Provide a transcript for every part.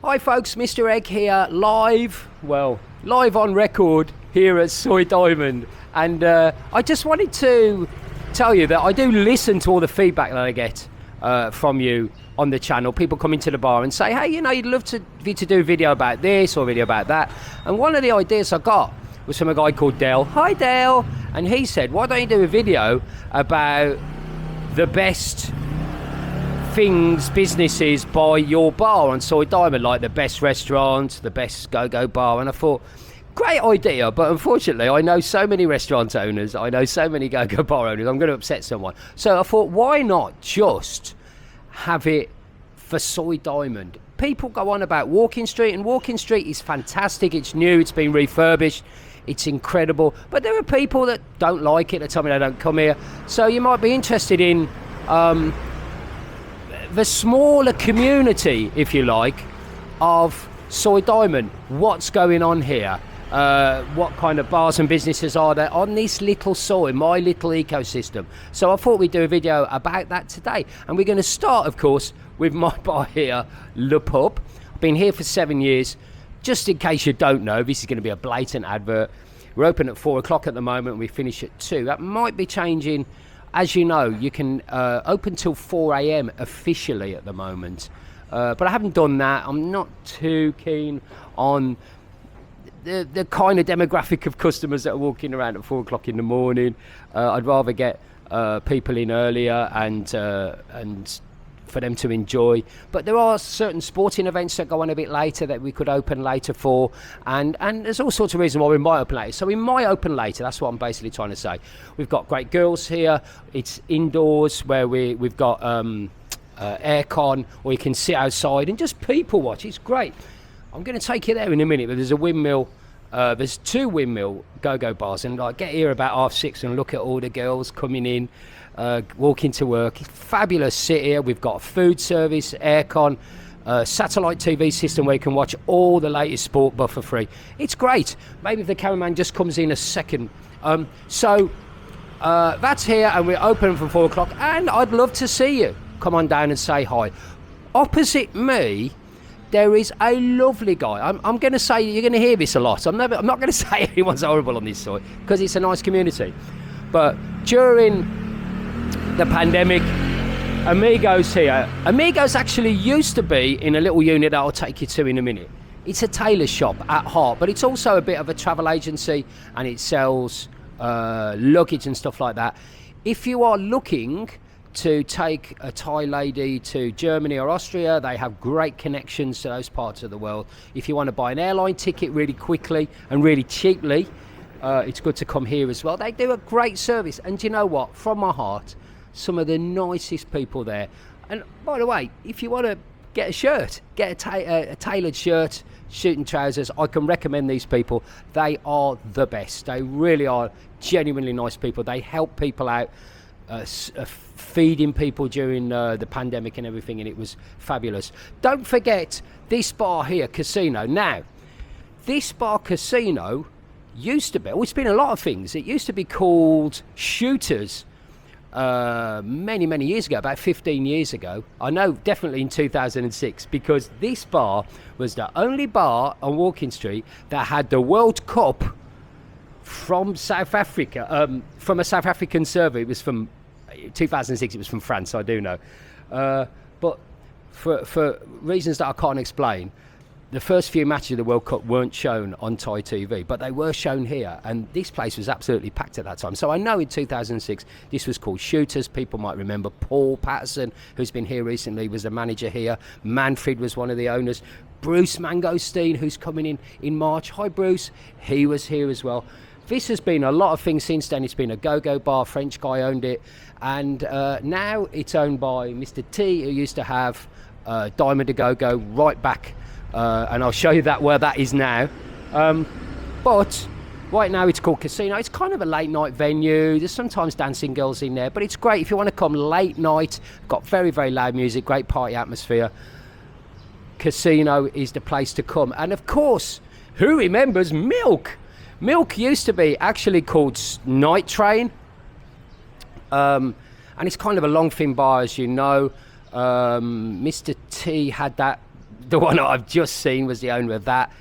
Hi folks, Mr. Egg here, live on record here at Soy Diamond. And I just wanted to tell you that I do listen to all the feedback that I get from you on the channel. People come into the bar and say, hey, you know, you'd love to do a video about this or a video about that. And one of the ideas I got was from a guy called Dale. Hi Dale. And he said, why don't you do a video about the best businesses by your bar on Soy Diamond, like the best restaurant, the best go-go bar. And I thought, great idea, but unfortunately I know so many restaurant owners, I know so many go-go bar owners, I'm going to upset someone. So I thought, why not just have it for Soy Diamond? People go on about Walking Street, and Walking Street is fantastic, it's new, it's been refurbished, it's incredible, but there are people that don't like it, that tell me they don't come here. So you might be interested in the smaller community, if you like, of Soy Diamond. What's going on here? What kind of bars and businesses are there on this little soy, my little ecosystem? So I thought we'd do a video about that today. And we're going to start, of course, with my bar here, Le Pub. I've been here for 7 years. Just in case you don't know, this is going to be a blatant advert. We're open at 4 o'clock at the moment, and we finish at 2. That might be changing. As you know, you can open till 4 a.m. officially at the moment. But I haven't done that. I'm not too keen on the kind of demographic of customers that are walking around at 4 o'clock in the morning. I'd rather get people in earlier and for them to enjoy. But there are certain sporting events that go on a bit later that we could open later for, and there's all sorts of reasons why we might open later. So we might open later, that's what I'm basically trying to say. We've got great girls here, it's indoors where we've got aircon, or you can sit outside and just people watch, it's great. I'm going to take you there in a minute, but there's a Windmill, there's 2 Windmill go-go bars, and I get here about 6:30 and look at all the girls coming in, walking to work. It's fabulous sit here. We've got food service, aircon, satellite TV system where you can watch all the latest sport but for free. It's great. Maybe if the cameraman just comes in a second. So that's here, and we're open from 4 o'clock, and I'd love to see you. Come on down and say hi. Opposite me, there is a lovely guy. I'm going to say, you're going to hear this a lot. I'm not going to say everyone's horrible on this side, because it's a nice community. But during the pandemic, Amigos here. Amigos actually used to be in a little unit that I'll take you to in a minute. It's a tailor shop at heart, but it's also a bit of a travel agency, and it sells luggage and stuff like that. If you are looking to take a Thai lady to Germany or Austria, they have great connections to those parts of the world. If you want to buy an airline ticket really quickly and really cheaply, it's good to come here as well. They do a great service, and do you know what? From my heart, some of the nicest people there. And by the way, if you want to get a shirt, get a tailored shirt, suit and trousers, I can recommend these people. They are the best. They really are genuinely nice people. They help people out, feeding people during the pandemic and everything, and it was fabulous. Don't forget this bar here, Casino. Now, this bar Casino used to be, well, it's been a lot of things. It used to be called Shooters many years ago, about 15 years ago. I know definitely in 2006, because this bar was the only bar on Walking Street that had the World Cup from South Africa, from a South African server. It was from 2006, it was from France, I do know. But for reasons that I can't explain, the first few matches of the World Cup weren't shown on Thai TV, but they were shown here, and this place was absolutely packed at that time. So I know in 2006 this was called Shooters. People might remember Paul Patterson, who's been here recently, was the manager here. Manfred was one of the owners. Bruce Mangosteen, who's coming in March. Hi Bruce, he was here as well. This has been a lot of things since then. It's been a go-go bar, French guy owned it, and now it's owned by Mr. T, who used to have Diamond a Go-Go right back, and I'll show you that where that is now. But right now it's called Casino. It's kind of a late night venue. There's sometimes dancing girls in there, but it's great if you want to come late night. Got very loud music, great party atmosphere. Casino is the place to come. And of course, who remembers Milk? Milk used to be actually called Night Train, and it's kind of a long thin bar, as you know. Mr. T had that the one I've just seen was the owner of that.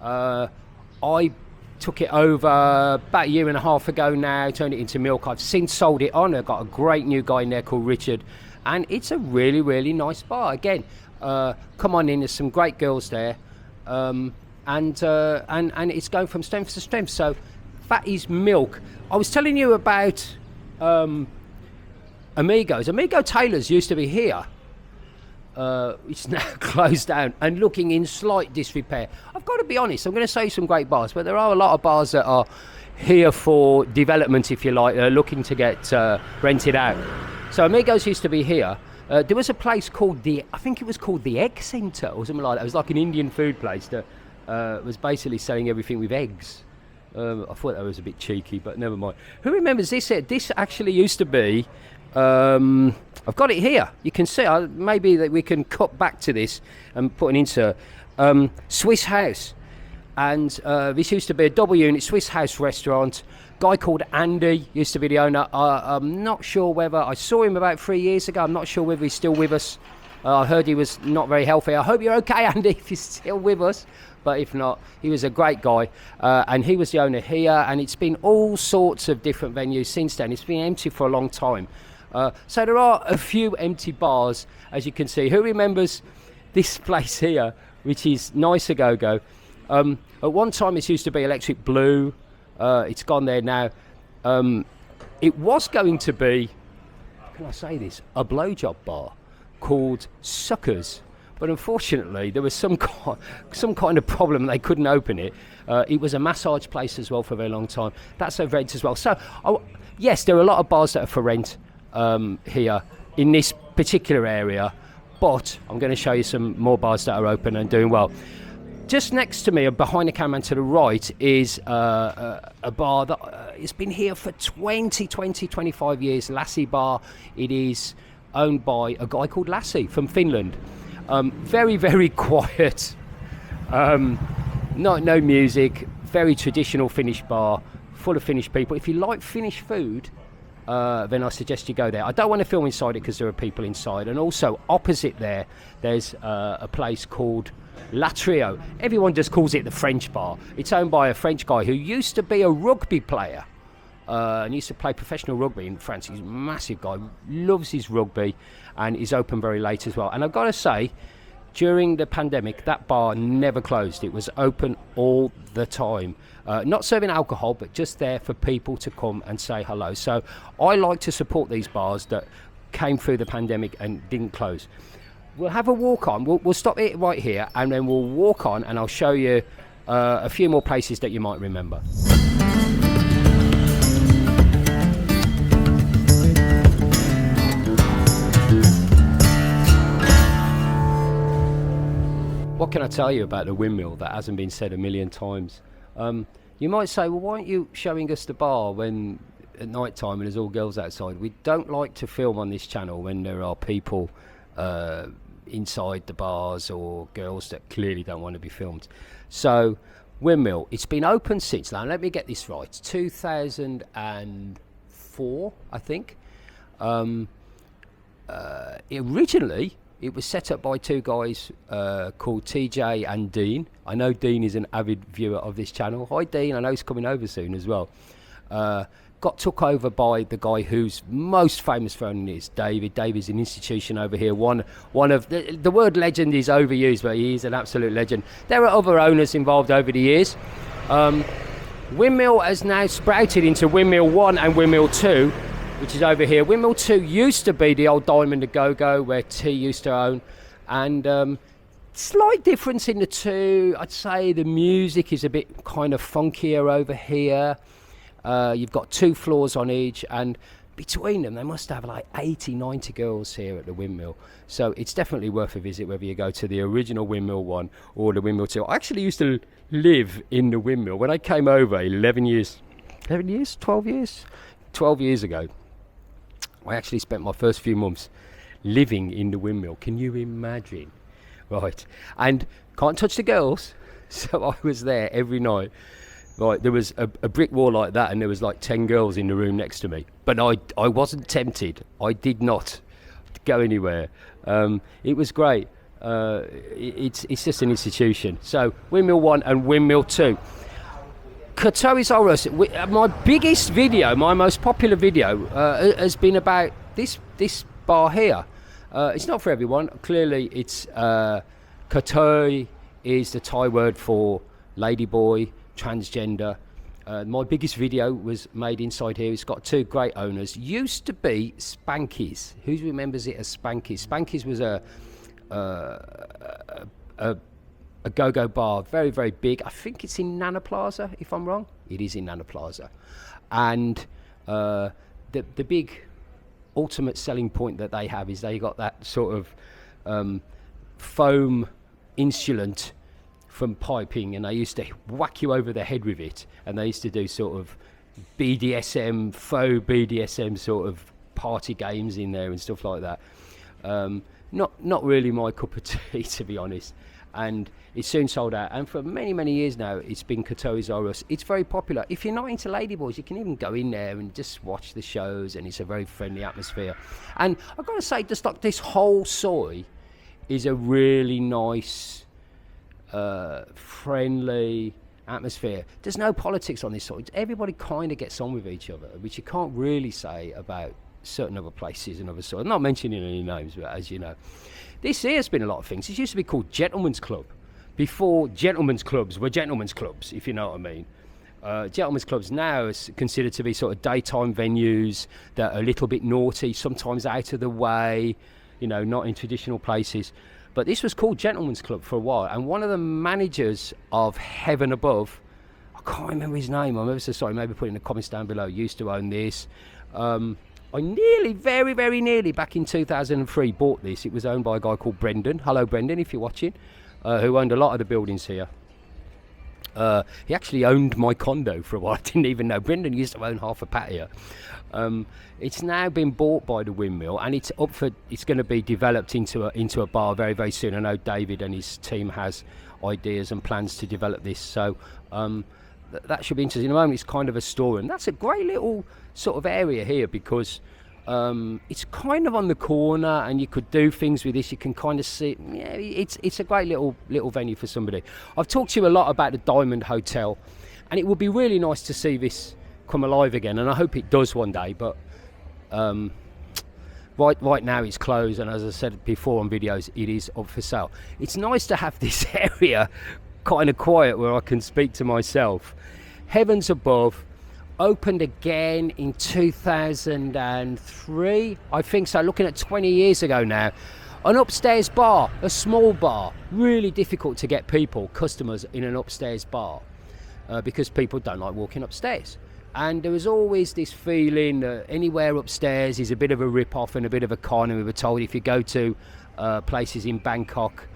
I took it over about a year and a half ago now, turned it into Milk. I've since sold it on. I've got a great new guy in there called Richard, and it's a really, really nice bar. Again, come on in, there's some great girls there, and it's going from strength to strength. So that is Milk. I was telling you about Amigos. Amigo Taylor's used to be here. It's now closed down and looking in slight disrepair. I've got to be honest, I'm going to say some great bars, but there are a lot of bars that are here for development, if you like, looking to get rented out. So Amigos used to be here. There was a place called I think it was called the Egg Centre or something like that. It was like an Indian food place that was basically selling everything with eggs. I thought that was a bit cheeky, but never mind. Who remembers this? This actually used to be... I've got it here. You can see. Maybe that we can cut back to this and put an insert. Swiss House, and this used to be a double unit Swiss House restaurant. Guy called Andy used to be the owner. I'm not sure whether I saw him about 3 years ago. I'm not sure whether he's still with us. I heard he was not very healthy. I hope you're okay, Andy, if you're still with us. But if not, he was a great guy, and he was the owner here. And it's been all sorts of different venues since then. It's been empty for a long time. So there are a few empty bars, as you can see. Who remembers this place here, which is Nice A Go-Go? At one time, this used to be Electric Blue. It's gone there now. It was going to be, how can I say this, a blowjob bar called Suckers. But unfortunately, there was some kind of problem. They couldn't open it. It was a massage place as well for a very long time. That's for rent as well. So, yes, there are a lot of bars that are for rent. Here in this particular area, but I'm going to show you some more bars that are open and doing well. Just next to me, behind the camera to the right, is a bar that has been here for 25 years, Lassie Bar. It is owned by a guy called Lassie from Finland. Very, very quiet, no music, very traditional Finnish bar, full of Finnish people. If you like Finnish food, then I suggest you go there. I don't want to film inside it because there are people inside. And also opposite there's a place called La Trio. Everyone just calls it the French bar. It's owned by a French guy who used to be a rugby player and used to play professional rugby in France. He's a massive guy, loves his rugby, and is open very late as well. And I've got to say, during the pandemic, that bar never closed. It was open all the time. Not serving alcohol, but just there for people to come and say hello. So I like to support these bars that came through the pandemic and didn't close. We'll have a walk on. We'll stop it right here, and then we'll walk on, and I'll show you a few more places that you might remember. What can I tell you about the Windmill that hasn't been said a million times? You might say, well, why aren't you showing us the bar when at night time and there's all girls outside? We don't like to film on this channel when there are people inside the bars or girls that clearly don't want to be filmed. So Windmill, it's been open since, now let me get this right, 2004, I think. Originally, it was set up by two guys called TJ and Dean. I know Dean is an avid viewer of this channel. Hi Dean, I know he's coming over soon as well. Got took over by the guy who's most famous for owning this, David. David's an institution over here. One of the word legend is overused, but he is an absolute legend. There are other owners involved over the years. Windmill has now sprouted into Windmill 1 and Windmill 2, which is over here. Windmill 2 used to be the old Diamond A Go-Go where T used to own, and slight difference in the two. I'd say the music is a bit kind of funkier over here. You've got 2 floors on each, and between them they must have like 80-90 girls here at the Windmill, so it's definitely worth a visit whether you go to the original Windmill 1 or the Windmill 2. I actually used to live in the Windmill when I came over 12 years ago. I actually spent my first few months living in the Windmill. Can you imagine? Right, and can't touch the girls, so I was there every night. Right, there was a brick wall like that, and there was like 10 girls in the room next to me. But I wasn't tempted. I did not go anywhere. It was great. It's just an institution. So Windmill 1 and Windmill 2. Carousel. My biggest video, my most popular video, has been about this bar here. It's not for everyone. Clearly, it's Katoi is the Thai word for ladyboy, transgender. My biggest video was made inside here. It's got two great owners. Used to be Spanky's. Who remembers it as Spanky's? Spanky's was a go-go bar, very, very big. I think it's in Nana Plaza, if I'm wrong. It is in Nana Plaza. And the big ultimate selling point that they have is they got that sort of foam insulant from piping, and they used to whack you over the head with it, and they used to do sort of BDSM, faux BDSM sort of party games in there and stuff like that. Not really my cup of tea, to be honest. And it soon sold out, and for many, many years now it's been Carousel. It's very popular. If you're not into ladyboys, you can even go in there and just watch the shows, and it's a very friendly atmosphere. And I've got to say, just like this whole soy is a really nice, friendly atmosphere. There's no politics on this soy. Everybody kind of gets on with each other, which you can't really say about certain other places and other soy. I'm not mentioning any names, but as you know, this here has been a lot of things. It used to be called Gentleman's Club before gentlemen's clubs were gentlemen's clubs, if you know what I mean. Gentlemen's clubs now is considered to be sort of daytime venues that are a little bit naughty, sometimes out of the way, you know, not in traditional places. But this was called Gentlemen's Club for a while, and one of the managers of Heaven Above, I can't remember his name, I'm ever so sorry, maybe put it in the comments down below, used to own this. I nearly, very, very nearly, back in 2003, bought this. It was owned by a guy called Brendan. Hello, Brendan, if you're watching, who owned a lot of the buildings here. He actually owned my condo for a while. I didn't even know. Brendan used to own half of Pattaya. It's now been bought by the Windmill, and it's going to be developed into a bar very, very soon. I know David and his team has ideas and plans to develop this. So that should be interesting. At the moment, it's kind of a store, and that's a great little sort of area here because it's kind of on the corner, and you could do things with this. You can kind of see, yeah, it's a great little venue for somebody. I've talked to you a lot about the Diamond Hotel, and it would be really nice to see this come alive again, and I hope it does one day. But right now it's closed, and as I said before on videos, it is up for sale. It's nice to have this area kind of quiet where I can speak to myself. Heavens Above opened again in 2003, I think so, looking at 20 years ago now. An upstairs bar, a small bar, really difficult to get customers in an upstairs bar because people don't like walking upstairs. And there was always this feeling that anywhere upstairs is a bit of a rip-off and a bit of a con. And we were told if you go to places in Bangkok,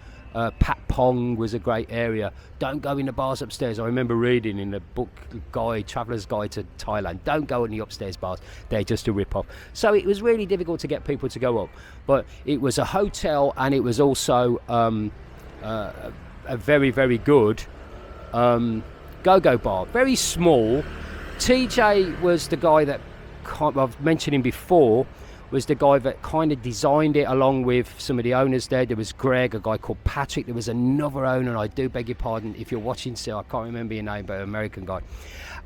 Pat Pong was a great area. Don't go in the bars upstairs. I remember reading in the book Traveller's Guide to Thailand, don't go in the upstairs bars. They're just a rip-off. So it was really difficult to get people to go up. But it was a hotel, and it was also a very, very good go-go bar. Very small. TJ was the guy that I've mentioned him before, was the guy that kind of designed it along with some of the owners there. There was Greg, a guy called Patrick. There was another owner, I do beg your pardon if you're watching still, I can't remember your name, but an American guy.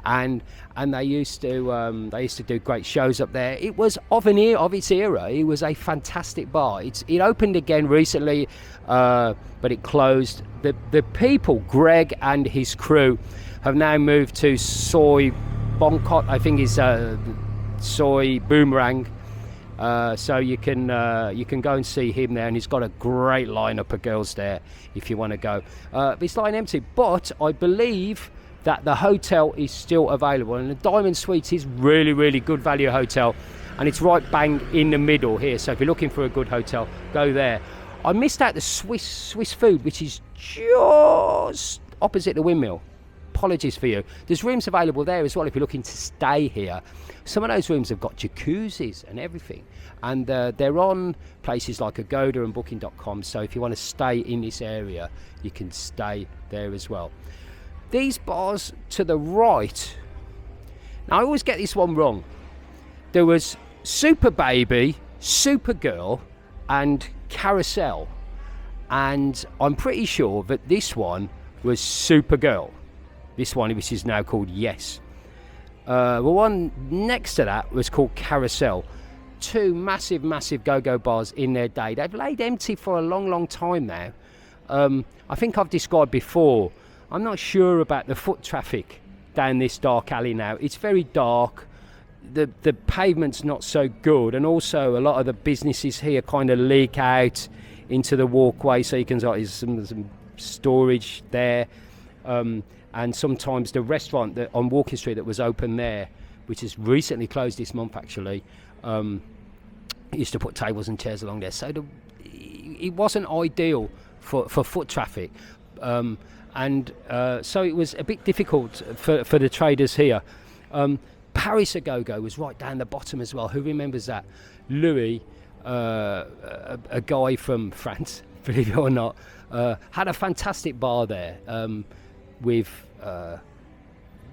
And they used to do great shows up there. It was of its era. It was a fantastic bar. It opened again recently, but it closed. The people, Greg and his crew, have now moved to Soy Bangkok, I think is Soy Boomerang. So you can go and see him there, and he's got a great lineup of girls there if you want to go. It's lying empty, but I believe that the hotel is still available, and the Diamond Suites is really, really good value hotel, and it's right bang in the middle here. So if you're looking for a good hotel, go there. I missed out the Swiss food, which is just opposite the Windmill. Apologies for you. There's rooms available there as well if you're looking to stay here. Some of those rooms have got jacuzzis and everything, and they're on places like Agoda and Booking.com, so if you want to stay in this area you can stay there as well. These bars to the right, now I always get this one wrong. There was Super Baby, Supergirl and Carousel, and I'm pretty sure that this one was Supergirl. This one, which is now called Yes. The one next to that was called Carousel. Two massive go-go bars in their day. They've laid empty for a long time now. I think I've described before, I'm not sure about the foot traffic down this dark alley now. It's very dark. The pavement's not so good, and also a lot of the businesses here kind of leak out into the walkway, so you can there's some storage there. And sometimes the restaurant that on Walking Street that was open there, which has recently closed this month actually, used to put tables and chairs along there. So it wasn't ideal for foot traffic. So it was a bit difficult for the traders here. Paris A Go-Go was right down the bottom as well. Who remembers that? Louis, a guy from France, believe it or not, had a fantastic bar there with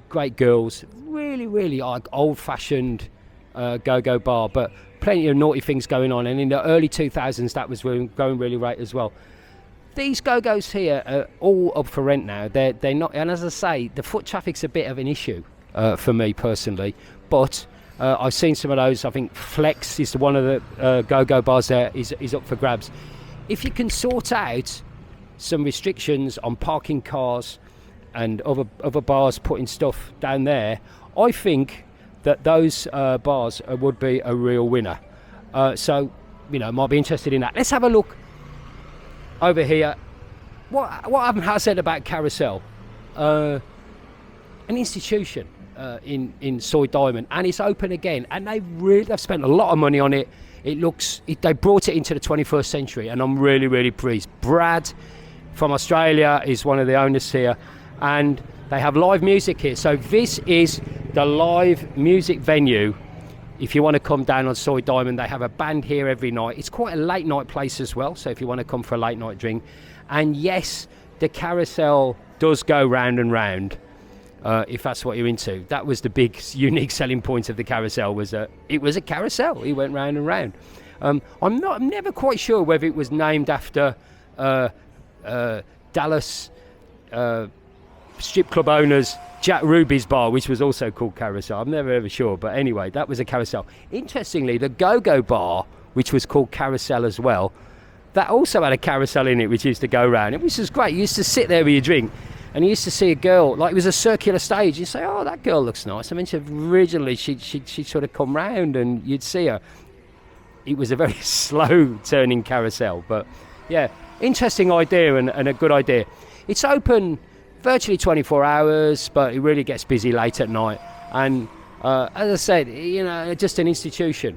great girls, really like old-fashioned go-go bar, but plenty of naughty things going on. And in the early 2000s, that was going really right as well. These go-go's here are all up for rent now. They're not, and as I say, the foot traffic's a bit of an issue for me personally. But I've seen some of those. I think Flex is one of the go-go bars there is up for grabs. If you can sort out some restrictions on parking cars and other bars putting stuff down there, I think that those bars would be a real winner. So, might be interested in that. Let's have a look over here. What I said about Carousel, an institution in Soy Diamond, and it's open again, and they've spent a lot of money on it. They brought it into the 21st century, and I'm really pleased. Brad from Australia is one of the owners here, and they have live music here. So this is the live music venue. If you want to come down on Soy Diamond, they have a band here every night. It's quite a late night place as well, so if you want to come for a late night drink. And yes, the Carousel does go round and round, if that's what you're into. That was the big unique selling point of the Carousel, was that it was a carousel. It went round and round. I'm never quite sure whether it was named after Dallas strip club owners Jack Ruby's bar, which was also called Carousel. I'm never ever sure, but anyway, that was a Carousel. Interestingly, the Go-Go bar, which was called Carousel as well, that also had a carousel in it, which used to go round. It was just great. You used to sit there with your drink, and you used to see a girl, like it was a circular stage. You say, "Oh, that girl looks nice." I mean, originally she'd sort of come round, and you'd see her. It was a very slow turning carousel, but yeah, interesting idea and a good idea. It's open virtually 24 hours, but it really gets busy late at night. And as I said, just an institution.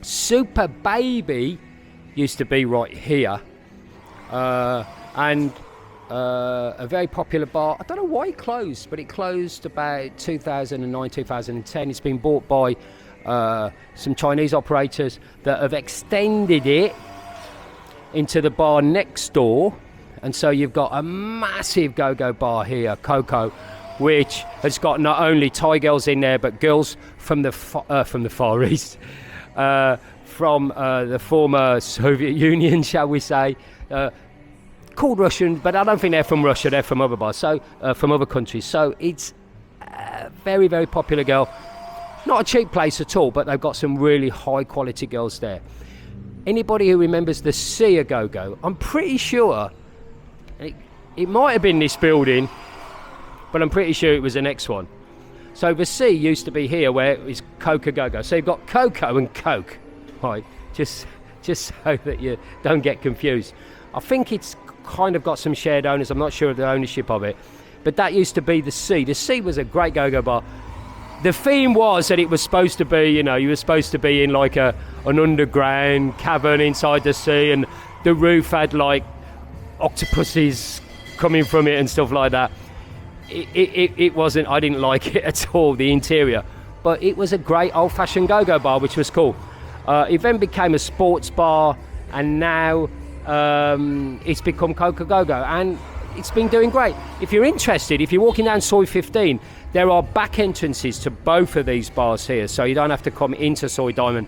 Super Baby used to be right here, and a very popular bar. I don't know why it closed, but it closed about 2009, 2010. It's been bought by some Chinese operators that have extended it into the bar next door. And so you've got a massive go-go bar here, Coco, which has got not only Thai girls in there, but girls from the Far East, from the former Soviet Union, shall we say, called Russian, but I don't think they're from Russia. They're from other bars, so from other countries. So it's a very, very popular girl. Not a cheap place at all, but they've got some really high-quality girls there. Anybody who remembers the Sea Go-Go, I'm pretty sure. It might have been this building, but I'm pretty sure it was the next one. So the C used to be here, where it was Coca Go-Go. So you've got Coco and Coke, right? Just so that you don't get confused. I think it's kind of got some shared owners. I'm not sure of the ownership of it, but that used to be the C. The C was a great go-go bar. The theme was that it was supposed to be, you were supposed to be in like an underground cavern inside the sea, and the roof had like octopuses coming from it and stuff like that. It wasn't, I didn't like it at all, the interior, but it was a great old-fashioned go-go bar, which was cool. It then became a sports bar, and now it's become Coca Go-Go, and it's been doing great. If you're interested, if you're walking down Soy 15, there are back entrances to both of these bars here, so you don't have to come into Soy Diamond.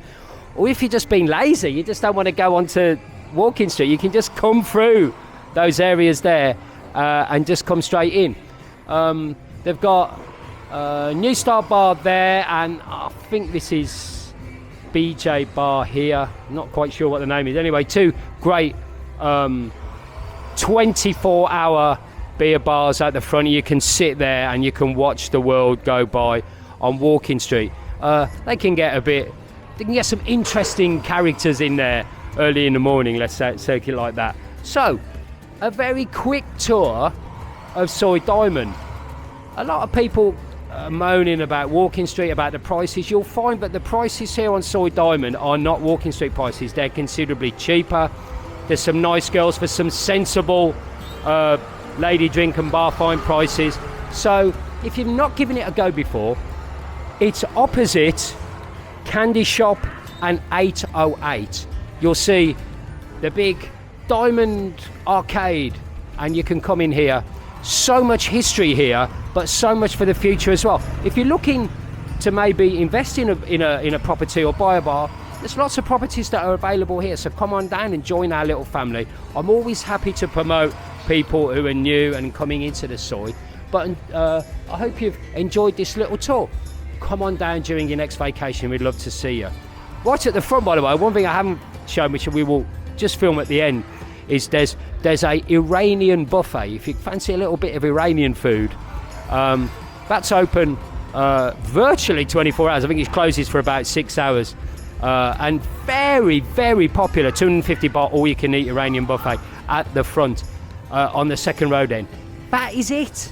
Or if you're just being lazy, you just don't want to go onto walking street. You can just come through those areas there and just come straight in. They've got New Star Bar there, and I think this is BJ Bar here. Not quite sure what the name is. Anyway, two great 24-hour beer bars at the front. You can sit there and you can watch the world go by on Walking Street. They can get some interesting characters in there early in the morning, let's say it like that. So, a very quick tour of Soi Diamond. A lot of people are moaning about Walking Street, about the prices. You'll find that the prices here on Soi Diamond are not Walking Street prices. They're considerably cheaper. There's some nice girls for some sensible lady drink and bar fine prices. So if you've not given it a go before, it's opposite Candy Shop and 808. You'll see the big Diamond Arcade, and you can come in here. So much history here, but so much for the future as well. If you're looking to maybe invest in a property or buy a bar, there's lots of properties that are available here, so come on down and join our little family. I'm always happy to promote people who are new and coming into the Soi, but I hope you've enjoyed this little tour. Come on down during your next vacation, we'd love to see you. Right at the front, by the way, one thing I haven't shown, which we will just film at the end, is there's a Iranian buffet. If you fancy a little bit of Iranian food, that's open virtually 24 hours. I think it closes for about 6 hours. And very, very popular, 250 baht all-you-can-eat Iranian buffet at the front on the second road end. That is it.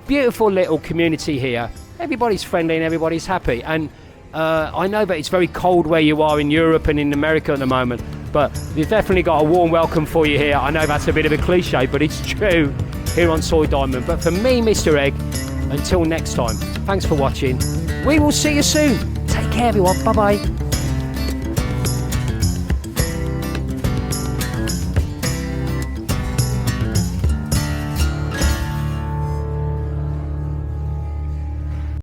Beautiful little community here. Everybody's friendly and everybody's happy. And I know that it's very cold where you are in Europe and in America at the moment, but we've definitely got a warm welcome for you here. I know that's a bit of a cliche, but it's true here on Soi Diamond. But for me, Mr. Egg, until next time, thanks for watching. We will see you soon. Take care, everyone. Bye-bye.